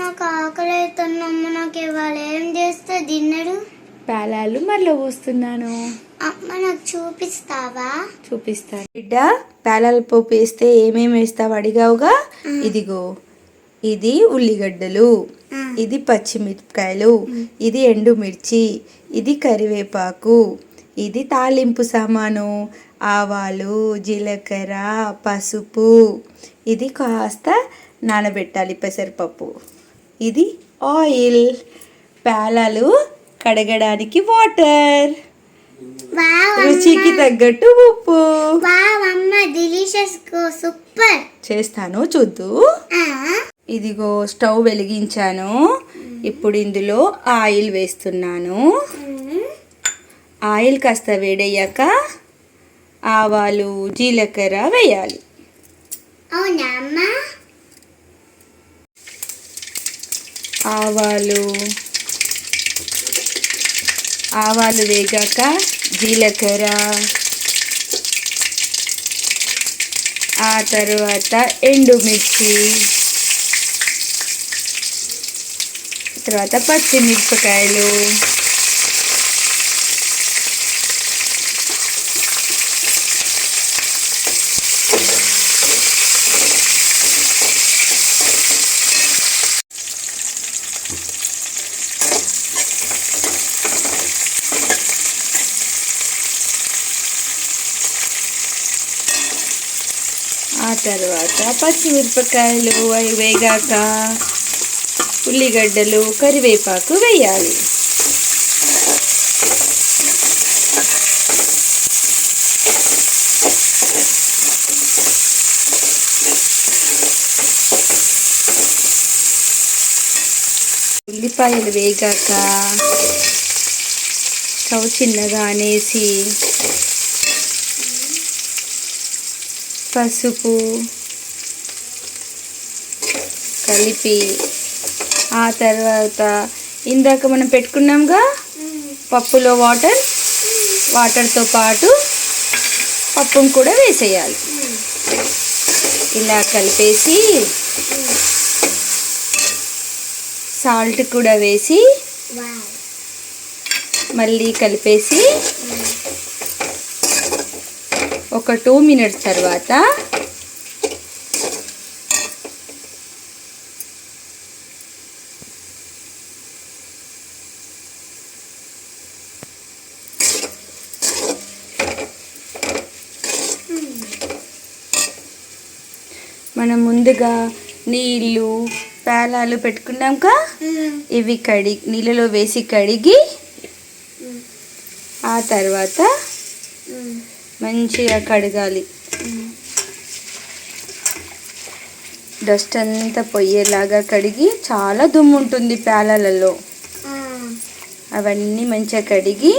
నాకు ఆకలి అవుతుందమ్మ. నాకు ఇవాళ ఏం చేస్తే తిన్నడు? పేలాలు మళ్ళీ పోస్తున్నాను. అమ్మ నాకు చూపిస్తావా? చూపిస్తాను బిడ్డ. పేలాల పోపు వేస్తే ఏమేమి వేస్తావు అడిగావుగా. ఇదిగో, ఇది ఉల్లిగడ్డలు, ఇది పచ్చిమిరపకాయలు, ఇది ఎండుమిర్చి, ఇది కరివేపాకు, ఇది తాలింపు సామాను, ఆవాలు, జీలకర్ర, పసుపు, ఇది కాస్త నానబెట్టాలి పెసరపప్పు, ఇది ఆయిల్, పేలాలు కడగడానికి వాటర్, రుచికి తగ్గట్టు ఉప్పు. సూపర్. చేస్తాను చూద్దు. ఇదిగో స్టవ్ వెలిగించాను. ఇప్పుడు ఇందులో ఆయిల్ వేస్తున్నాను. ఆయిల్ కాస్త వేడయ్యాక ఆవాలు, జీలకర్ర వేయాలి. ఆవాలు వేగాక జీలకర్ర, ఆ తర్వాత ఎండుమిర్చి, తర్వాత పచ్చిమిరపకాయలు, ఆ తర్వాత పచ్చిమిరపకాయలు అవి వేగాక ఉల్లిగడ్డలు, కరివేపాకు వేయాలి. ఉల్లిపాయలు వేగాక స్టవ్ చిన్నగా అనేసి పసుపు కలిపి, ఆ తర్వాత ఇందాక మనం పెట్టుకున్నాంగా పప్పులో వాటర్తో పాటు పప్పును కూడా వేసేయాలి. ఇలా కలిపేసి సాల్ట్ కూడా వేసి మళ్ళీ కలిపేసి ఒక 2 మినిట్స్ తర్వాత మనం ముందుగా నీళ్ళు, పేలాలు పెట్టుకున్నాక ఇవి నీళ్ళలో వేసి కడిగి ఆ తర్వాత మంచిగా కడగాలి. డస్ట్ అంతా పోయేలాగా కడిగి, చాలా దుమ్ము ఉంటుంది పేలాలలో, అవన్నీ మంచిగా కడిగి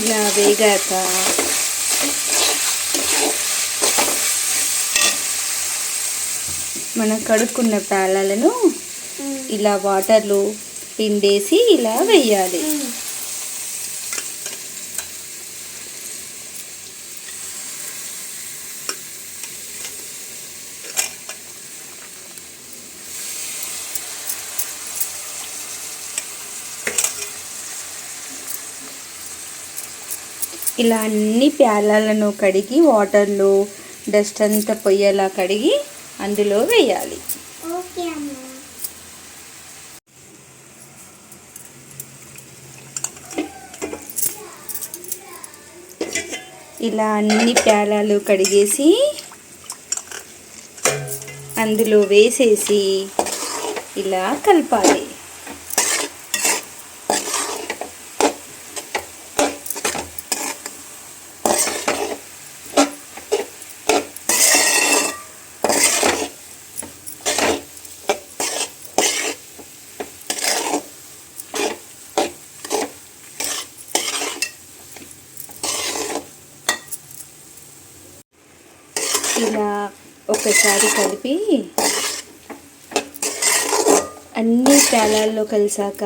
ఇలా వేగాక మనం కడుక్కున్న పేలాలను ఇలా వాటర్లో పిండేసి ఇలా వేయాలి. ఇలా అన్ని పేలాలను కడిగి వాటర్లో డస్ట్ అంతా పొయ్యేలా కడిగి అందులో వేయాలి. ఇలా అన్ని పేలాలు కడిగేసి అందులో వేసేసి ఇలా కలపాలి. ఇలా ఒకసారి కలిపి అన్ని పేలాల్లో కలిసాక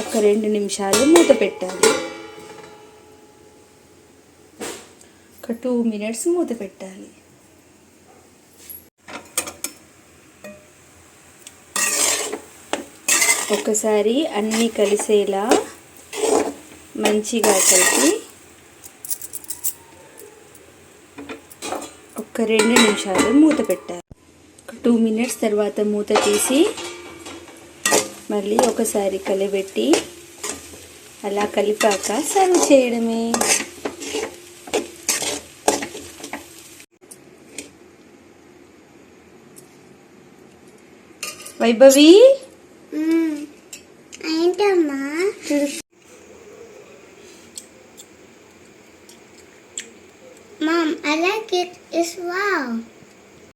ఒక 2 నిమిషాలు మూత పెట్టాలి. ఒక 2 మినిట్స్ మూత పెట్టాలి. ఒకసారి అన్నీ కలిసేలా మంచిగా కలిపి ఒక 2 నిమిషాలు మూత పెట్టాలి. ఒక 2 మినిట్స్ తర్వాత మూత తీసి మళ్ళీ ఒకసారి కలిపెట్టి అలా కలిపాక సర్వ్ చేయడమే. వైభవి